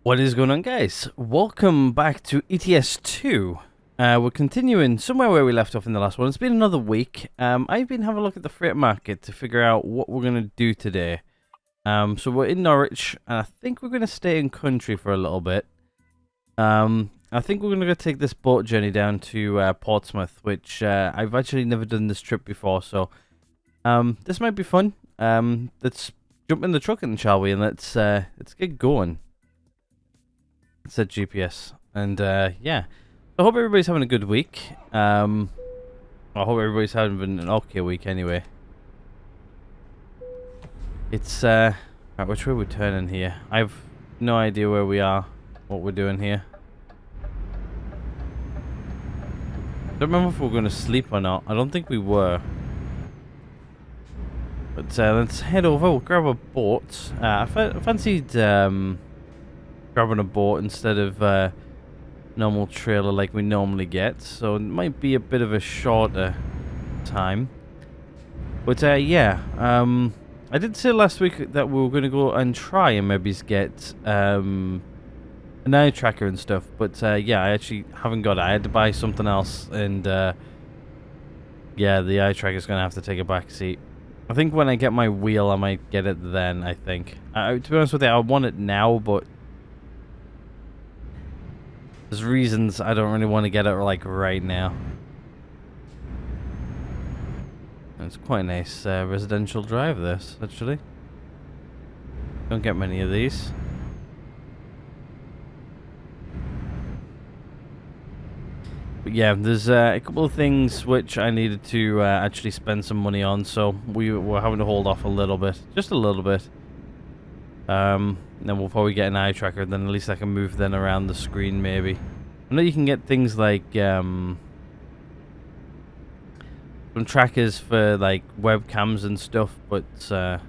What is going on, guys? Welcome back to ETS2. We're continuing somewhere where we left off in the last one. It's been another week. I've been having a look at the freight market to figure out what we're going to do today. So we're in Norwich, and I think we're going to stay in country for a little bit. I think we're going to go take this boat journey down to Portsmouth, which I've actually never done this trip before, so this might be fun. Let's jump in the truck, and shall we? And let's get going. It said GPS, and yeah. I hope everybody's having a good week. I hope everybody's having an okay week anyway. It's right, which way we're turning here? I've no idea where we are, what we're doing here. Don't remember if we were going to sleep or not. I don't think we were. But let's head over. We'll grab a boat. I fancied grabbing a boat instead of normal trailer like we normally get, so it might be a bit of a shorter time. But yeah, I did say last week that we were going to go and try and maybe get an eye tracker and stuff, but yeah, I actually haven't got it. I had to buy something else, and yeah, the eye tracker is going to have to take a back seat. I think when I get my wheel, I might get it then, I think. To be honest with you, I want it now, but there's reasons I don't really want to get it like right now. It's quite a nice residential drive, this, actually. Don't get many of these. But yeah, there's a couple of things which I needed to actually spend some money on, so we were having to hold off a little bit. Just a little bit. Then we'll probably get an eye tracker, then at least I can move then around the screen maybe. I know you can get things like some trackers for like webcams and stuff, but I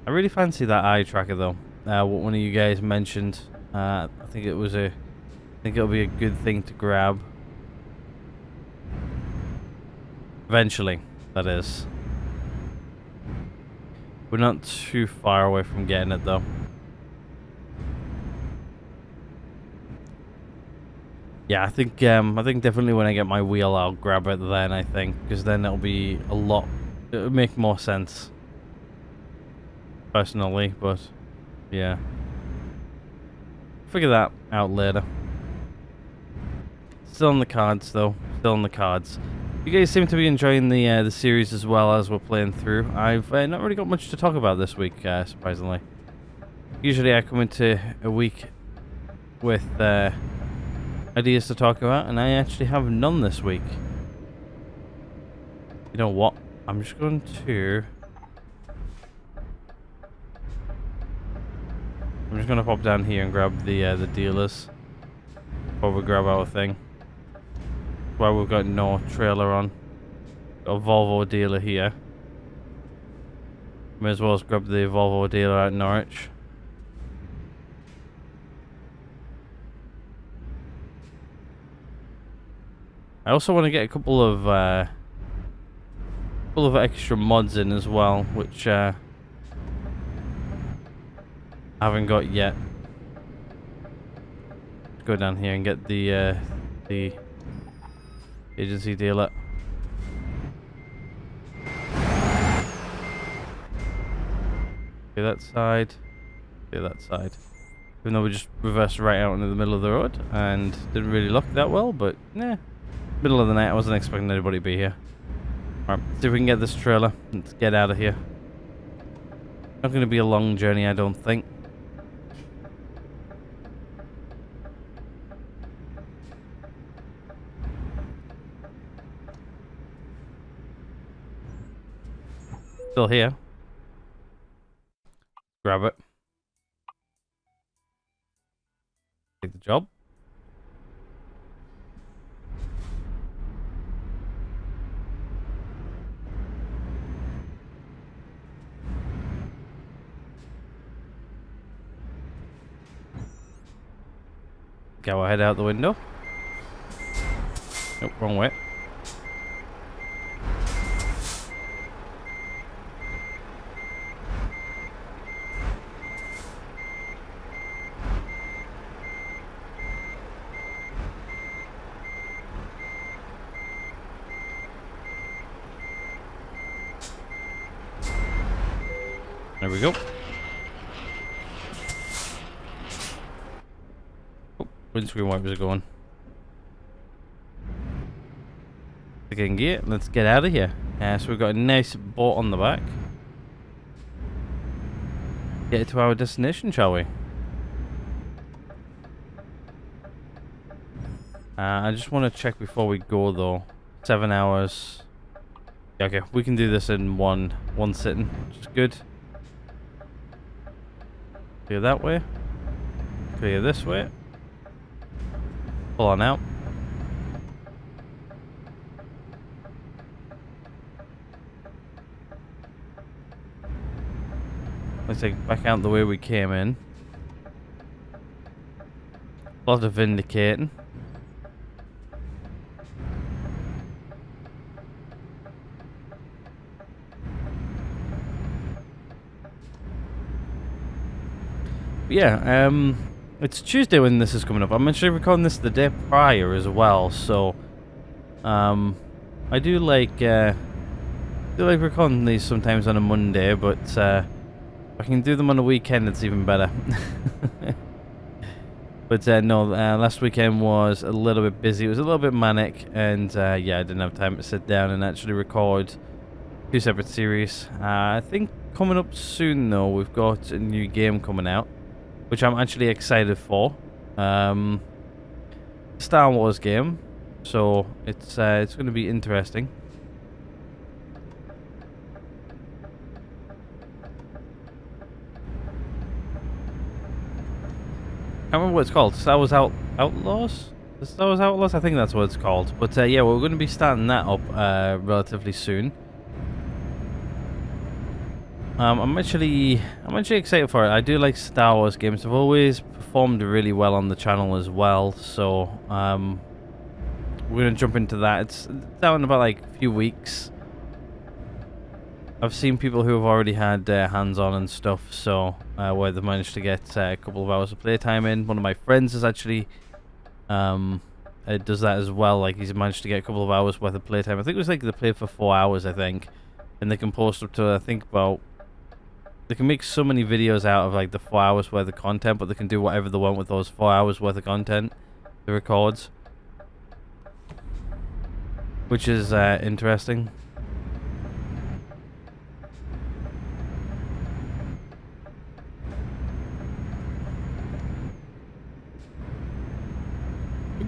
really fancy that eye tracker though. What one of you guys mentioned, I think it'll be a good thing to grab. Eventually, that is. We're not too far away from getting it though. Yeah, I think definitely when I get my wheel, I'll grab it then. I think because then it'll be a lot. It'll make more sense, personally. But yeah, figure that out later. Still on the cards though. Still on the cards. You guys seem to be enjoying the series as well as we're playing through. I've not really got much to talk about this week, surprisingly. Usually I come into a week with ideas to talk about, and I actually have none this week. You know what? I'm just going to pop down here and grab the dealers before we grab our thing. While we've got no trailer on. Got a Volvo dealer here. May as well grab the Volvo dealer out in Norwich. I also want to get a couple of extra mods in as well, which I haven't got yet. Let's go down here and get the agency dealer. Okay, that side. Okay, that side. Even though we just reversed right out into the middle of the road and didn't really look that well, but nah. Middle of the night, I wasn't expecting anybody to be here. Alright, see if we can get this trailer. Let's get out of here. Not going to be a long journey, I don't think. Still here. Grab it. Take the job. Go ahead out the window. Nope, wrong way. There we go. Oh, windscreen wipers are going. Second gear. Let's get out of here. So we've got a nice boat on the back. Get to our destination, shall we? I just want to check before we go though. 7 hours. Yeah, okay, we can do this in one sitting, which is good. Clear that way. Clear this way. Pull on out. Let's take back out the way we came in. A lot of indicating. Yeah, it's Tuesday when this is coming up. I'm actually recording this the day prior as well, so I do like recording these sometimes on a Monday, but if I can do them on a weekend, it's even better. But no, last weekend was a little bit busy. It was a little bit manic, and yeah, I didn't have time to sit down and actually record 2 separate series. I think coming up soon though, we've got a new game coming out, which I'm actually excited for. Star Wars game, so it's going to be interesting. I can't remember what it's called. Star Wars Outlaws? Star Wars Outlaws? I think that's what it's called. But yeah, we're going to be starting that up relatively soon. I'm actually excited for it. I do like Star Wars games. They've always performed really well on the channel as well. So we're gonna jump into that. It's out in about like a few weeks. I've seen people who have already had hands-on and stuff. So where they've managed to get a couple of hours of playtime in. One of my friends is actually does that as well. Like he's managed to get a couple of hours worth of playtime. I think it was like they played for 4 hours. I think, and they can post up to I think about. They can make so many videos out of like the 4 hours worth of content, but they can do whatever they want with those 4 hours worth of content they record, which is interesting.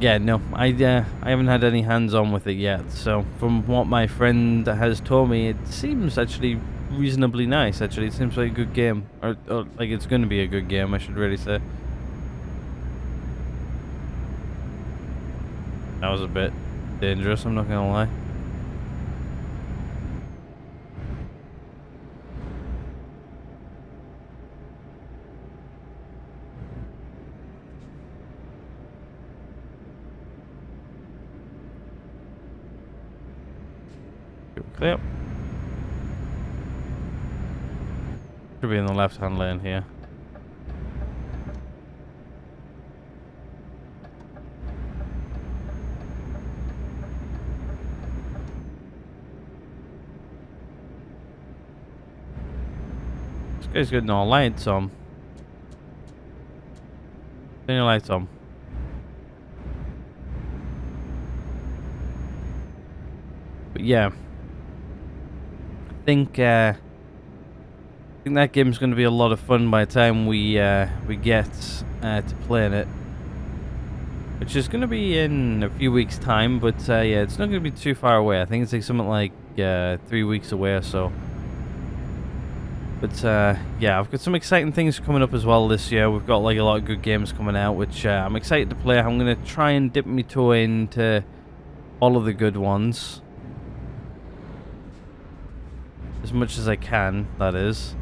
Yeah, no, I haven't had any hands-on with it yet. So from what my friend has told me, it seems actually reasonably nice. Actually, it seems like a good game, or like it's going to be a good game, I should really say. That was a bit dangerous, I'm not gonna lie. Clear. Should be in the left-hand lane here. This guy's got no lights on. Turn your lights on. But yeah, I think that game's going to be a lot of fun by the time we get to playing it, which is going to be in a few weeks' time. But yeah, it's not going to be too far away. I think it's like something like 3 weeks away or so. But yeah, I've got some exciting things coming up as well this year. We've got like a lot of good games coming out, which I'm excited to play. I'm going to try and dip my toe into all of the good ones as much as I can, that is.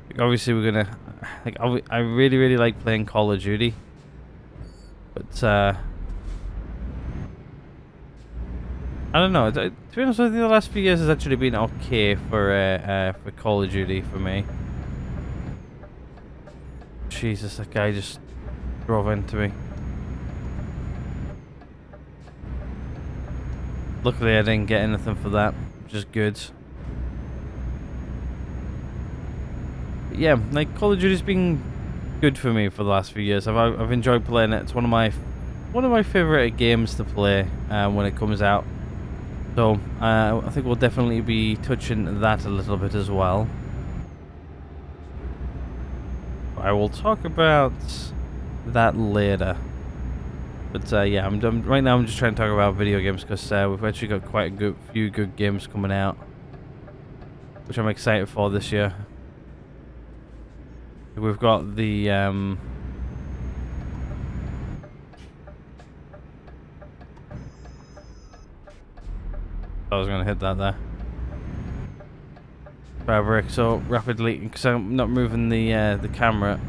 Like, obviously we're gonna like I really like playing Call of Duty, but I don't know, to be honest with you, the last few years has actually been okay for Call of Duty for me. Jesus, that guy just drove into me. Luckily I didn't get anything for that, which is good. yeah, like Call of Duty's been good for me for the last few years. I've enjoyed playing it. It's one of my favorite games to play when it comes out. So I think we'll definitely be touching that a little bit as well. I will talk about that later. But yeah, right now I'm just trying to talk about video games because we've actually got quite a few good games coming out, which I'm excited for this year. We've got the I was gonna hit that there. Fabric so rapidly because I'm not moving the camera.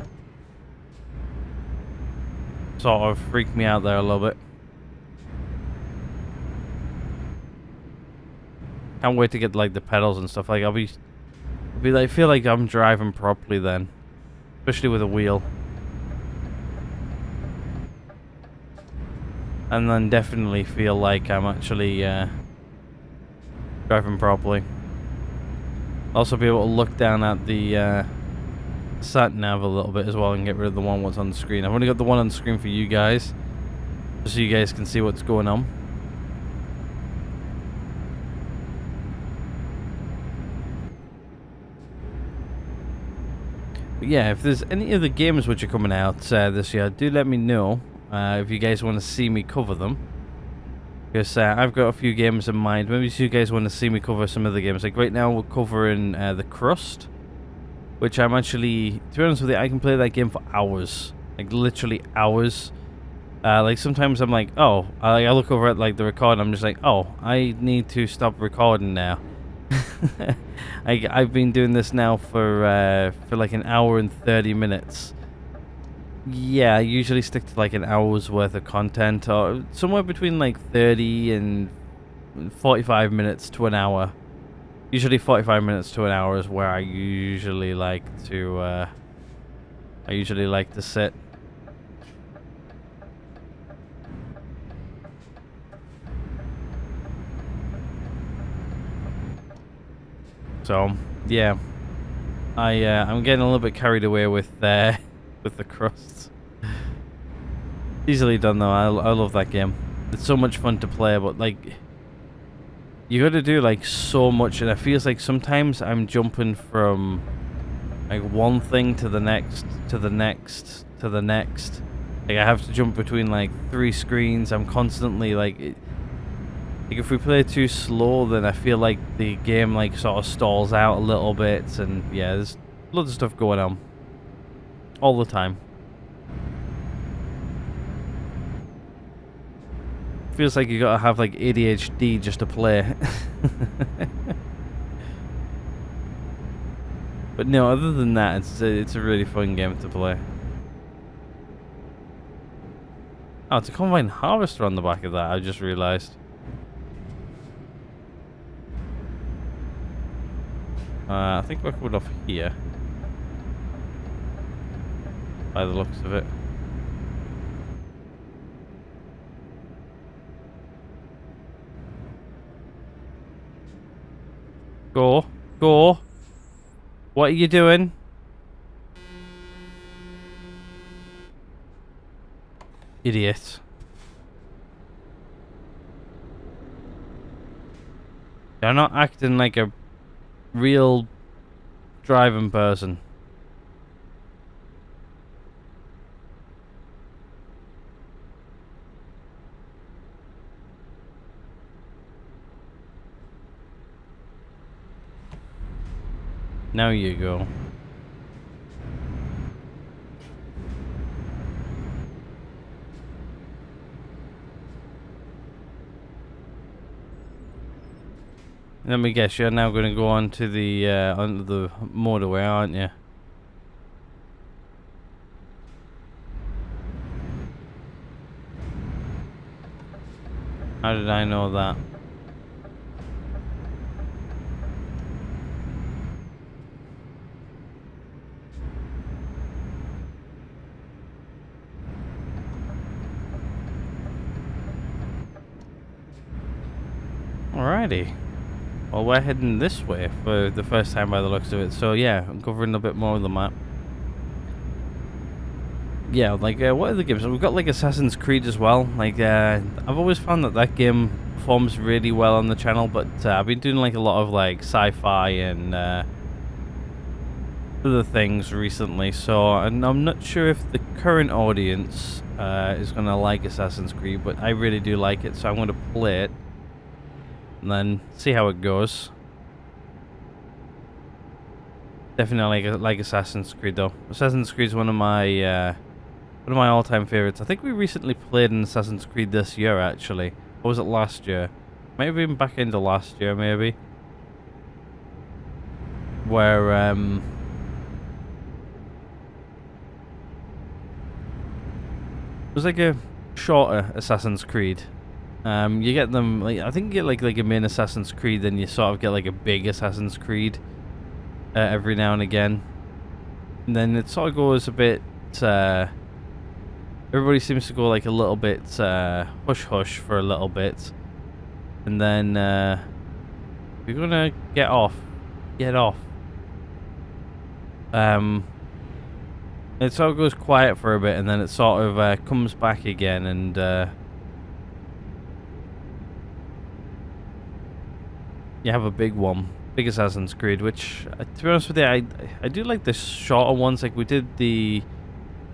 Sort of freaked me out there a little bit. Can't wait to get like the pedals and stuff. Like I'll be like feel like I'm driving properly then, especially with a wheel. And then definitely feel like I'm actually driving properly. Also be able to look down at the sat nav a little bit as well and get rid of the one what's on the screen. I've only got the one on the screen for you guys, just so you guys can see what's going on. But yeah, if there's any other games which are coming out this year, do let me know if you guys want to see me cover them. Because I've got a few games in mind. Maybe if you guys want to see me cover some other games. Like right now we're covering The Crust, which I'm actually, to be honest with you, I can play that game for hours. Like literally hours. Like sometimes I'm like, oh, I look over at like the record and I'm just like, oh, I need to stop recording now. I've been doing this now for like an hour and 30 minutes. Yeah, I usually stick to like an hour's worth of content, or somewhere between like 30 and 45 minutes to an hour. Usually 45 minutes to an hour is where I usually like to sit. So yeah, I'm getting a little bit carried away with The Crust. Easily done though. I love that game. It's so much fun to play, but like you got to do like so much, and it feels like sometimes I'm jumping from like one thing to the next, to the next, to the next. Like I have to jump between like 3 screens. I'm constantly like if we play too slow, then I feel like the game like sort of stalls out a little bit, and yeah, there's loads of stuff going on all the time. Feels like you gotta have like ADHD just to play. But no, other than that, it's a really fun game to play. Oh, it's a combine harvester on the back of that, I just realised. I think we're coming off here, by the looks of it. Go. Go. What are you doing? Idiot. They're not acting like a real driving person. Now you go. Let me guess, you're now going to go onto the motorway, aren't you? How did I know that? Alrighty. Well, we're heading this way for the first time by the looks of it. So yeah, I'm covering a bit more of the map. Yeah, like what other games? We've got like Assassin's Creed as well. Like I've always found that game performs really well on the channel, but I've been doing like a lot of like sci-fi and other things recently. So and I'm not sure if the current audience is gonna like Assassin's Creed, but I really do like it, so I'm gonna play it and then see how it goes. Definitely like Assassin's Creed though. Assassin's Creed is one of my all-time favorites. I think we recently played an Assassin's Creed this year, actually. Or was it last year? Maybe even back into last year, maybe. Where, it was like a shorter Assassin's Creed. You get them, like, I think you get like a main Assassin's Creed, then you sort of get like a big Assassin's Creed every now and again. And then it sort of goes a bit, everybody seems to go like a little bit hush-hush for a little bit. And then if you're gonna get off. It sort of goes quiet for a bit and then it sort of comes back again and you have a big one. Big Assassin's Creed, which to be honest with you, I do like the shorter ones. Like we did the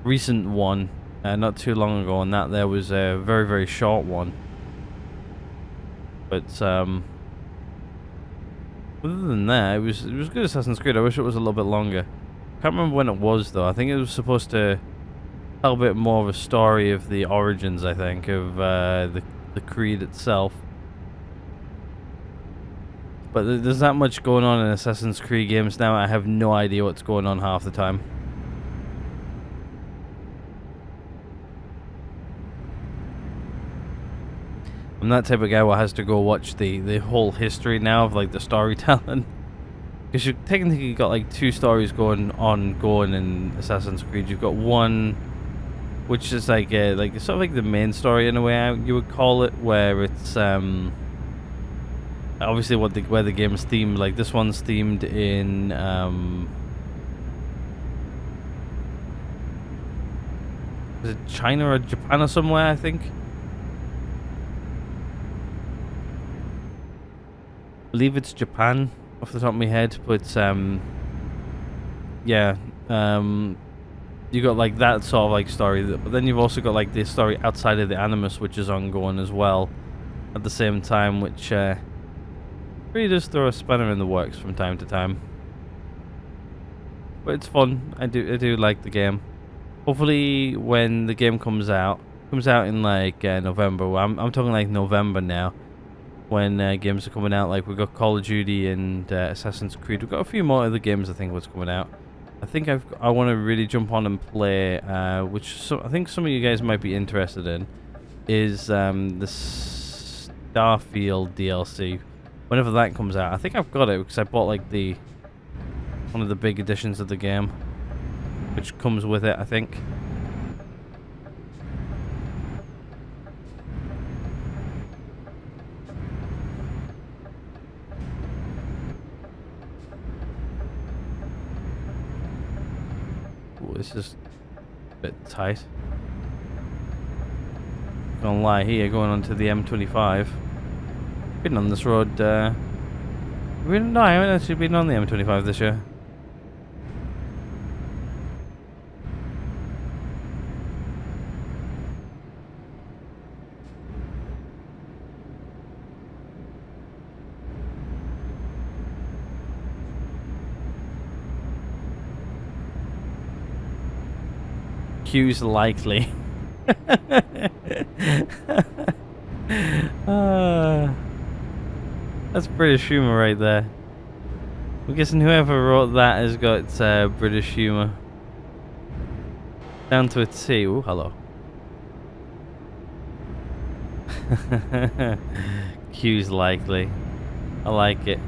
recent one not too long ago, and that there was a very, very short one. But other than that, it was good Assassin's Creed. I wish it was a little bit longer. Can't remember when it was though. I think it was supposed to tell a bit more of a story of the origins. I think of the Creed itself. But there's that much going on in Assassin's Creed games now. I have no idea what's going on half the time. I'm that type of guy who has to go watch the whole history now of like the storytelling. Because you've technically got like two stories going in Assassin's Creed. You've got one which is like sort of like the main story in a way you would call it, where it's obviously where the game's themed. Like this one's themed in is it China or Japan or somewhere, I think. I believe it's Japan off the top of my head, but yeah, you got like that sort of like story, but then you've also got like the story outside of the Animus, which is ongoing as well at the same time, which really does throw a spanner in the works from time to time. But it's fun. I do like the game. Hopefully when the game comes out in like November. Well, I'm talking like November now, when games are coming out. Like we've got Call of Duty and Assassin's Creed. We've got a few more other games I think what's coming out. I think I want to really jump on and play, which I think some of you guys might be interested in, is the Starfield DLC. Whenever that comes out, I think I've got it because I bought like one of the big editions of the game, which comes with it, I think. Ooh, this is a bit tight. Gonna lie here, going onto the M25. Been on this road, no, I haven't actually been on the M25 this year. Q's likely. That's British humour right there. I'm guessing whoever wrote that has got British humour down to a T. Ooh, hello. Q's likely. I like it.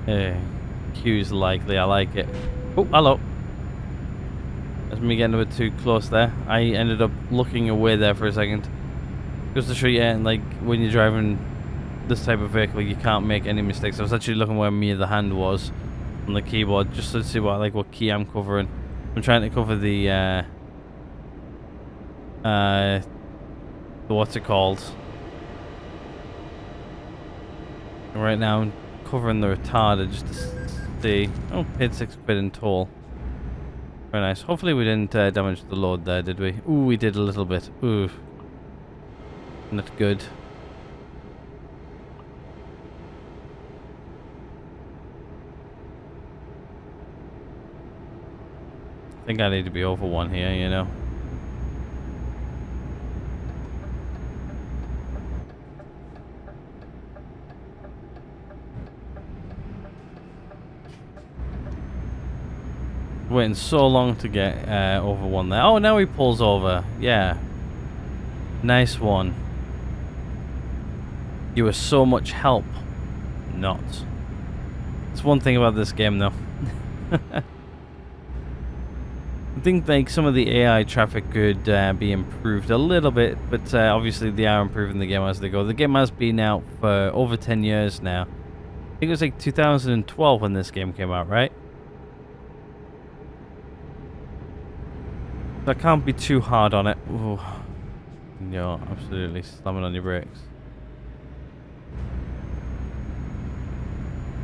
Yeah, Q's likely. I like it. Oh, hello. There's me getting a bit too close there. I ended up looking away there for a second. Just to show you, like, when you're driving this type of vehicle, you can't make any mistakes. I was actually looking where me the hand was on the keyboard, just to see what key I'm covering. I'm trying to cover the what's it called? Right now I'm covering the retarder just to see. Oh, paid £6 in toll. Very nice. Hopefully we didn't damage the load there, did we? Ooh, we did a little bit. Ooh. Not good. I think I need to be over one here, you know. Waiting so long to get over one there. Oh, now he pulls over. Yeah. Nice one. You were so much help. Not. It's one thing about this game, though. I think like some of the AI traffic could be improved a little bit, but obviously they are improving the game as they go. The game has been out for over 10 years now. I think it was like 2012 when this game came out, right? So I can't be too hard on it. Ooh. You're absolutely slamming on your brakes.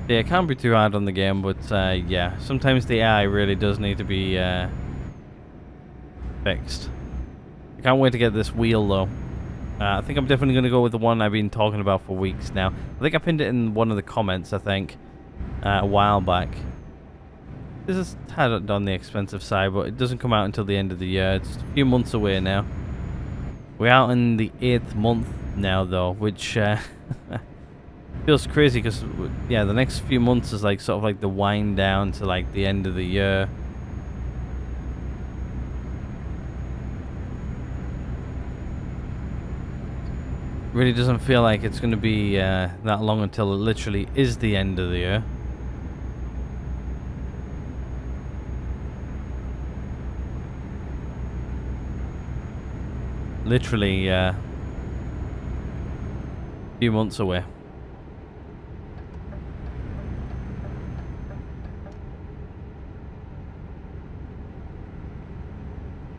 Yeah, I can't be too hard on the game, but yeah, sometimes the AI really does need to be fixed. I can't wait to get this wheel though. I think I'm definitely going to go with the one I've been talking about for weeks now. I think I pinned it in one of the comments, I think, a while back. This is a tad on the expensive side, but it doesn't come out until the end of the year. It's a few months away now. We're out in the 8th month now, though, which feels crazy because, yeah, the next few months is like sort of like the wind down to like the end of the year. Really doesn't feel like it's going to be that long until it literally is the end of the year. Literally a few months away.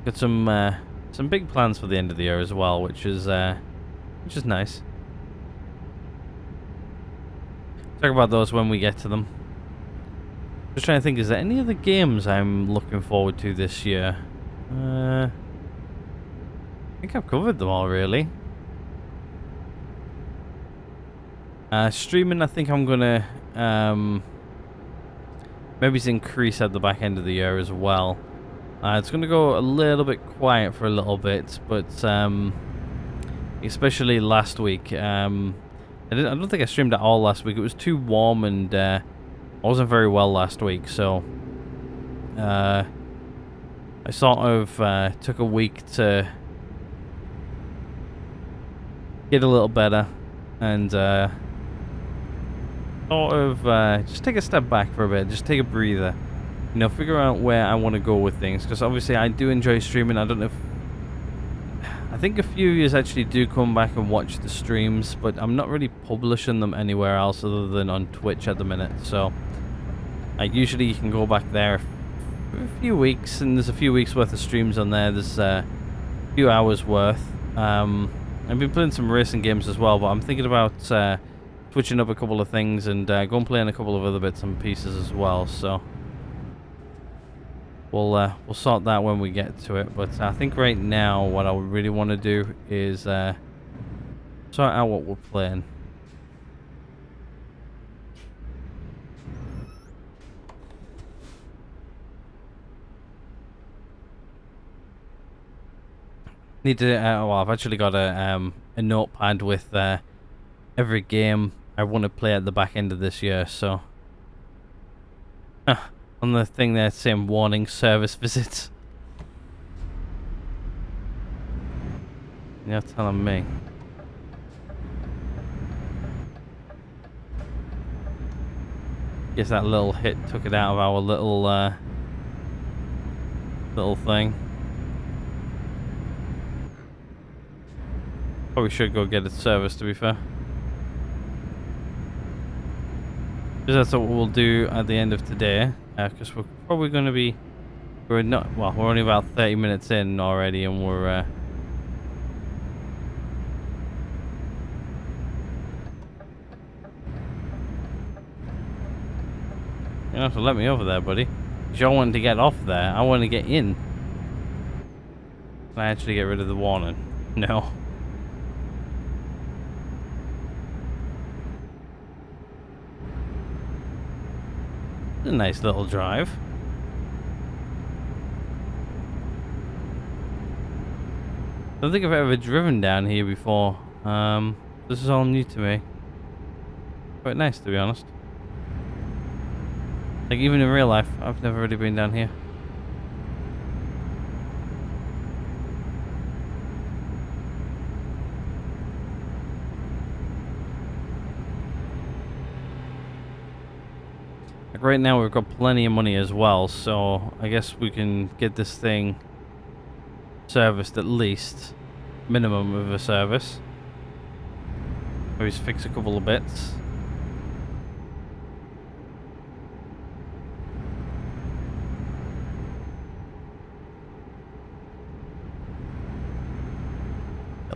Got some big plans for the end of the year as well, which is nice. Talk about those when we get to them. Just trying to think, is there any other games I'm looking forward to this year? I think I've covered them all, really. Streaming, I think I'm gonna maybe increase at the back end of the year as well. It's gonna go a little bit quiet for a little bit, but especially last week. I don't think I streamed at all last week. It was too warm and I wasn't very well last week, so I sort of took a week to get a little better and sort of just take a step back for a bit, just take a breather, you know, figure out where I want to go with things, because obviously I do enjoy streaming. I don't know if I think a few of you actually do come back and watch the streams, but I'm not really publishing them anywhere else other than on Twitch at the minute. So usually you can go back there for a few weeks, and there's a few weeks worth of streams on there. There's a few hours worth. I've been playing some racing games as well, but I'm thinking about switching up a couple of things and going playing a couple of other bits and pieces as well. So we'll sort that when we get to it. But I think right now what I really want to do is sort out what we're playing. Need to well, I've actually got a notepad with every game I want to play at the back end of this year. So on the thing there saying warning service visits. You're telling me. Guess that little hit took it out of our little little thing. Probably should go get it serviced, to be fair. Because that's what we'll do at the end of today. Because we're probably going to be... We're only about 30 minutes in already, and we're... You don't have to let me over there, buddy. Because y'all wanted to get off there. I want to get in. Can I actually get rid of the warning? No. It's a nice little drive. I don't think I've ever driven down here before. This is all new to me. Quite nice, to be honest. Like, even in real life, I've never really been down here. Like, right now we've got plenty of money as well, so I guess we can get this thing serviced at least. Minimum of a service. Maybe just fix a couple of bits.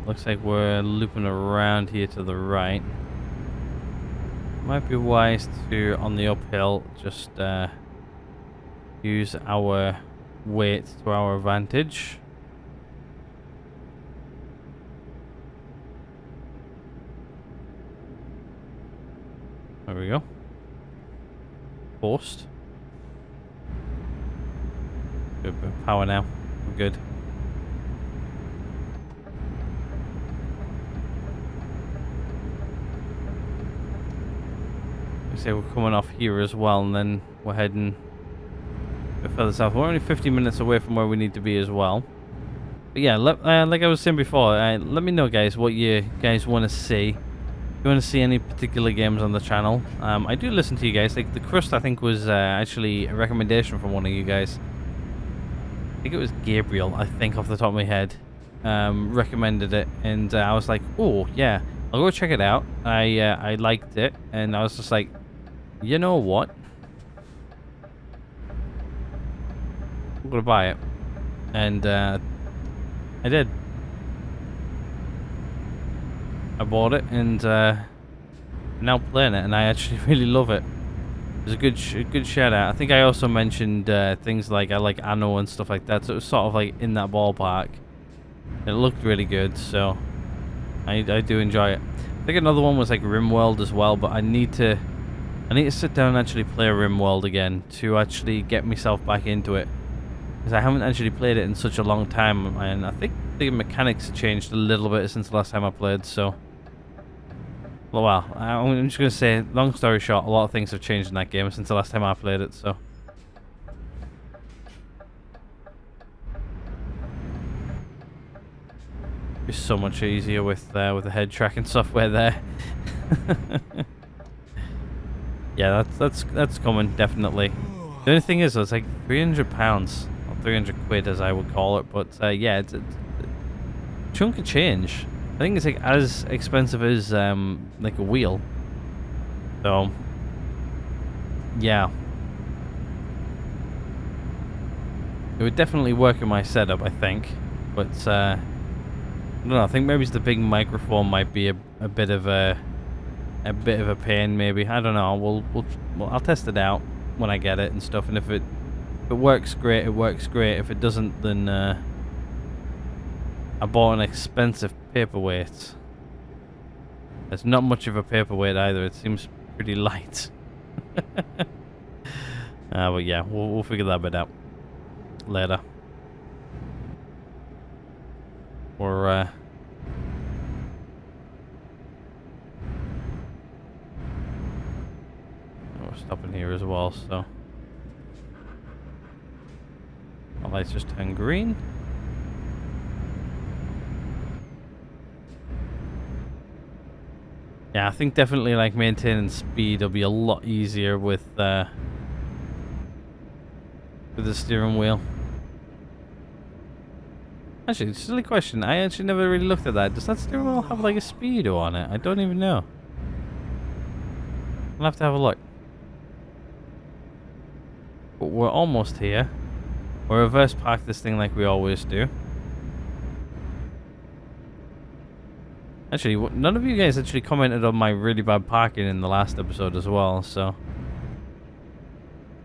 Looks like we're looping around here to the right. Might be wise to, on the uphill, just use our weight to our advantage. There we go. Forced. Good bit of power now. We're good. Say we're coming off here as well, and then we're heading a bit further south. We're only 50 minutes away from where we need to be as well. But yeah, like I was saying before, let me know, guys, what you guys want to see. If you want to see any particular games on the channel, I do listen to you guys. Like the Crust, I think, was actually a recommendation from one of you guys. I think it was Gabriel, I think, off the top of my head, recommended it, and I was like, oh yeah, I'll go check it out. I liked it, and I was just like, you know what? I'm gonna buy it. And I did. I bought it, and now playing it, and I actually really love it. It's a good shout out. I think I also mentioned things like I like Anno and stuff like that, so it was sort of like in that ballpark. It looked really good, so I do enjoy it. I think another one was like RimWorld as well, but I need to sit down and actually play RimWorld again to actually get myself back into it, because I haven't actually played it in such a long time, and I think the mechanics have changed a little bit since the last time I played. So, well, I'm just gonna say, long story short, a lot of things have changed in that game since the last time I played it. So. It's so much easier with the head tracking software there. Yeah, that's coming, definitely. The only thing is, it's like £300, or 300 quid as I would call it, but yeah, it's a chunk of change. I think it's like as expensive as like a wheel. So yeah, it would definitely work in my setup, I think, but I don't know. I think maybe the big microphone might be a bit of a pain. Maybe, I don't know. I'll test it out when I get it and stuff. And if it works, great. It works great. If it doesn't, then I bought an expensive paperweight. It's not much of a paperweight either. It seems pretty light. But yeah, we'll figure that bit out later. We're stopping here as well, so the lights just turn green. Yeah, I think definitely like maintaining speed will be a lot easier with the steering wheel. Actually, silly question. I actually never really looked at that. Does that steering wheel have like a speedo on it? I don't even know. I'll have to have a look. But we're almost here. We'll reverse park this thing like we always do. Actually, none of you guys actually commented on my really bad parking in the last episode as well, so...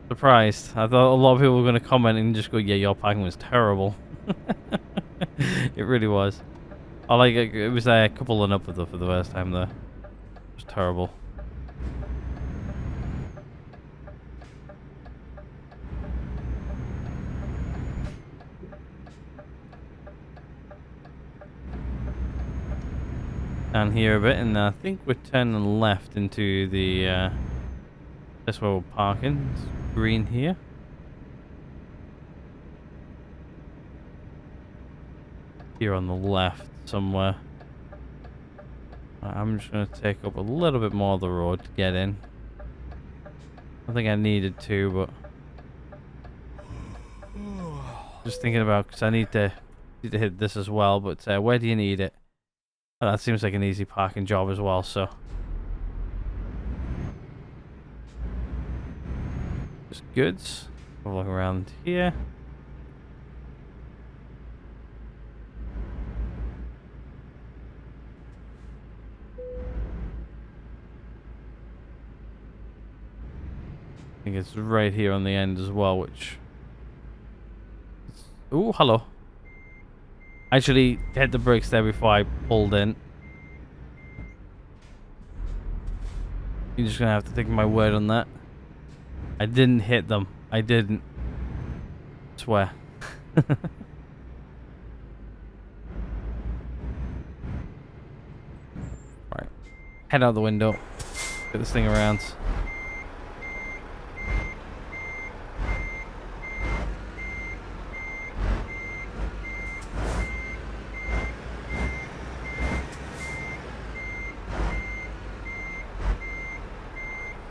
Surprised. I thought a lot of people were going to comment and just go, yeah, your parking was terrible. It really was. I like it was a couple and up for the first time though. It was terrible. Down here a bit, and I think we're turning left into the that's where we're parking. It's green here. Here on the left somewhere. I'm just going to take up a little bit more of the road to get in. I think I needed to, but just thinking about, because I need to hit this as well. But where do you need it? Oh, that seems like an easy parking job as well. So just goods. Have a look around here. I think it's right here on the end as well, which... Ooh, hello. I actually hit the brakes there before I pulled in. You're just gonna have to take my word on that. I didn't hit them. I didn't. I swear. Right. Head out the window. Get this thing around.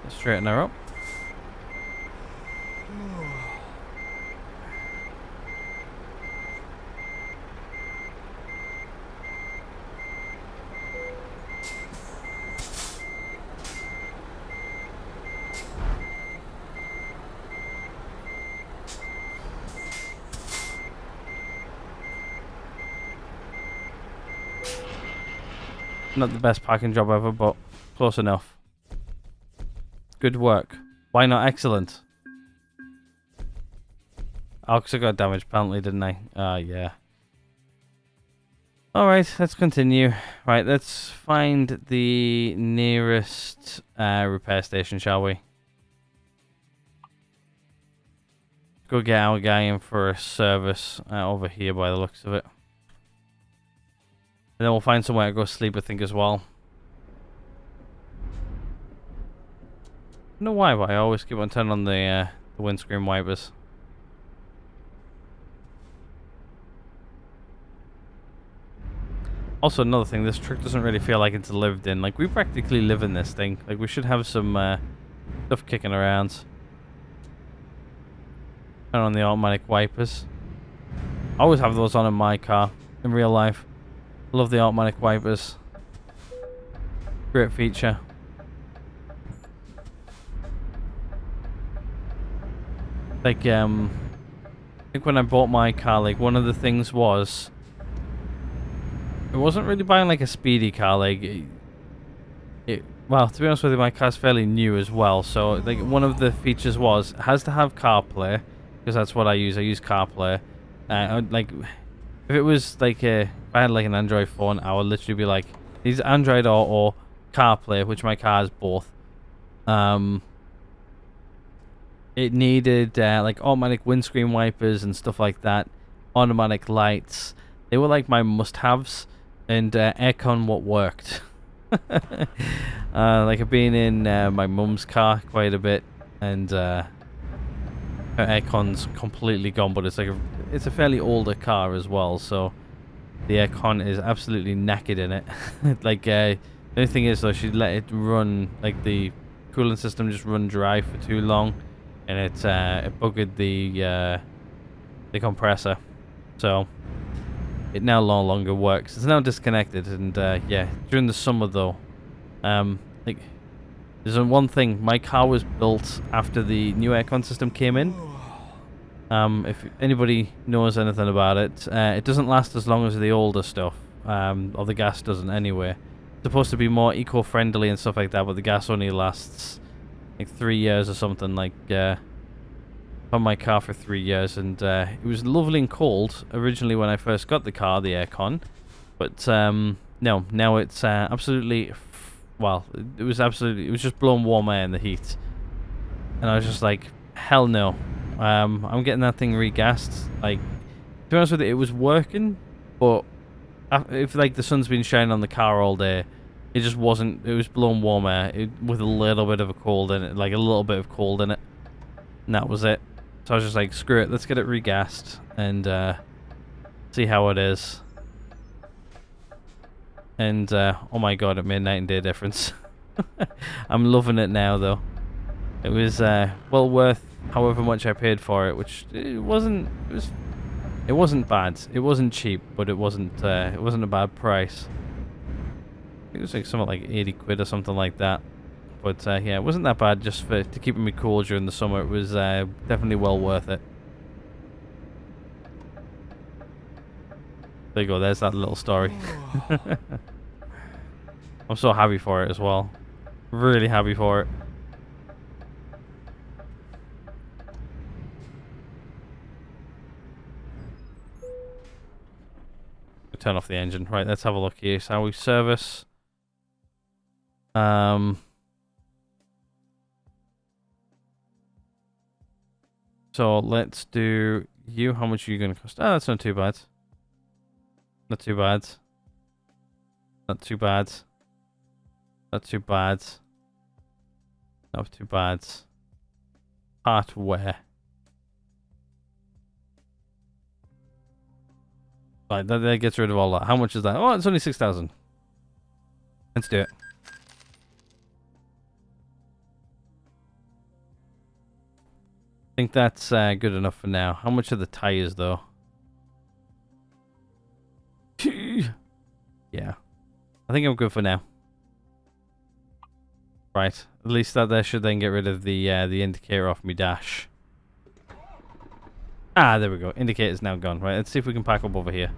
Straighten her up. Not the best parking job ever, but close enough. Good work. Why not excellent? Oh, because I got damaged apparently, didn't I? Yeah. Alright, let's continue. Right, let's find the nearest repair station, shall we? Go get our guy in for a service over here by the looks of it. And then we'll find somewhere to go sleep, I think, as well. I don't know why, but I always keep on turning on the windscreen wipers. Also, another thing, this truck doesn't really feel like it's lived in. Like, we practically live in this thing. Like, we should have some stuff kicking around. Turn on the automatic wipers. I always have those on in my car, in real life. Love the automatic wipers. Great feature. Like, I think when I bought my car, like, one of the things was... I wasn't really buying, like, a speedy car, like... Well, to be honest with you, my car's fairly new as well, so, like, one of the features was, it has to have CarPlay, because that's what I use CarPlay. Like, if it was, like, if I had, like, an Android phone, I would literally be like, these Android or CarPlay, which my car has both. It needed like automatic windscreen wipers and stuff like that, automatic lights. They were like my must-haves, and aircon what worked. Like I've been in my mum's car quite a bit, and her aircon's completely gone. But it's like it's a fairly older car as well, so the aircon is absolutely knackered in it. Like the only thing is though, she let it run, like the cooling system just run dry for too long. And it buggered the compressor, so it now no longer works. It's now disconnected, and yeah, during the summer though, like, there's one thing. My car was built after the new aircon system came in. If anybody knows anything about it, it doesn't last as long as the older stuff, or the gas doesn't anyway. It's supposed to be more eco-friendly and stuff like that, but the gas only lasts like 3 years or something. Like, on my car for 3 years, and it was lovely and cold originally when I first got the car, the aircon, but no, now it's absolutely, well, it was just blowing warm air in the heat, and I was just like, hell no. I'm getting that thing regassed. Like, to be honest with you, it was working, but if like the sun's been shining on the car all day, it just wasn't. It was blowing warm air with a little bit of a cold in it, like a little bit of cold in it, and that was it. So I was just like, screw it, let's get it regassed and see how it is. And oh my god, it made night and day difference. I'm loving it now though. It was well worth however much I paid for it, which it wasn't bad. It wasn't cheap, but it wasn't a bad price. I think it was like something like 80 quid or something like that. But yeah, it wasn't that bad just to keep me cool during the summer. It was definitely well worth it. There you go, there's that little story. I'm so happy for it as well. Really happy for it. Turn off the engine. Right, let's have a look here. So how we service. So let's do you. How much are you going to cost? Oh, that's not too bad. Not too bad. Not too bad. Not too bad. Not too bad. Hardware. Right, that gets rid of all that. How much is that? Oh, it's only 6,000. Let's do it. I think that's good enough for now. How much are the tires, though? Yeah. I think I'm good for now. Right. At least that there should then get rid of the indicator off my dash. Ah, there we go. Indicator's now gone. Right, let's see if we can pack up over here.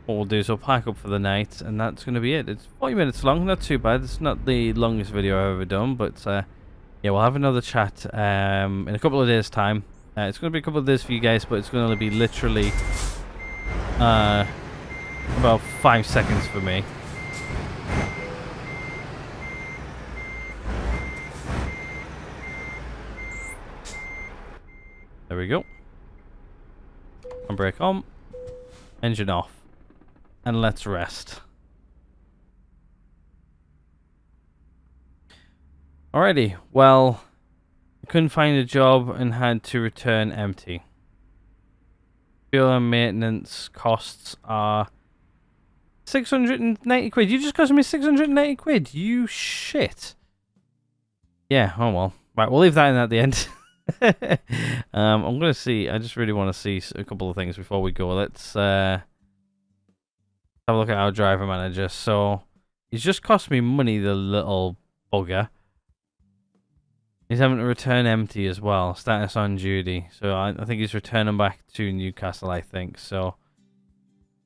What we'll do is we'll pack up for the night, and that's going to be it. It's 40 minutes long. Not too bad. It's not the longest video I've ever done, but yeah, we'll have another chat in a couple of days' time. It's going to be a couple of days for you guys, but it's going to be literally about 5 seconds for me. There we go. Handbrake on. Engine off. And let's rest. Alrighty, well, I couldn't find a job and had to return empty. Fuel and maintenance costs are 690 quid. You just cost me 690 quid. You shit. Yeah, oh well. Right, we'll leave that in at the end. I'm gonna see. I just really want to see a couple of things before we go. Let's have a look at our driver manager. So he's just cost me money, the little bugger. He's having to return empty as well. Status on duty. So I think he's returning back to Newcastle, I think. So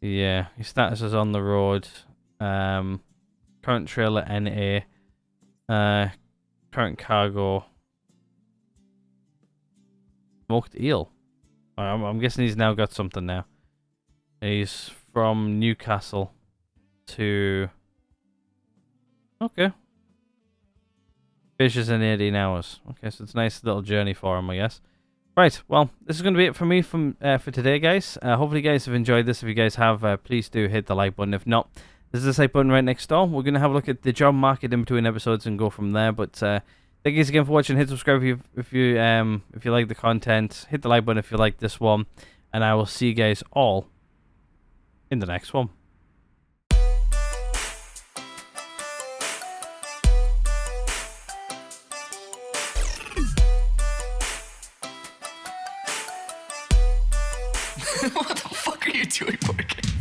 yeah, his status is on the road. Current trailer NA. Current cargo. Smoked eel. I'm guessing he's now got something now. He's from Newcastle to... Okay. Fishes in 18 hours. Okay, so it's a nice little journey for him, I guess. Right, well, this is going to be it for me for today, guys. Hopefully you guys have enjoyed this. If you guys have, please do hit the like button. If not, there's the like button right next door. We're going to have a look at the job market in between episodes and go from there. But thank you guys again for watching. Hit subscribe if you like the content. Hit the like button if you like this one. And I will see you guys all in the next one. What the fuck are you doing, Morgan?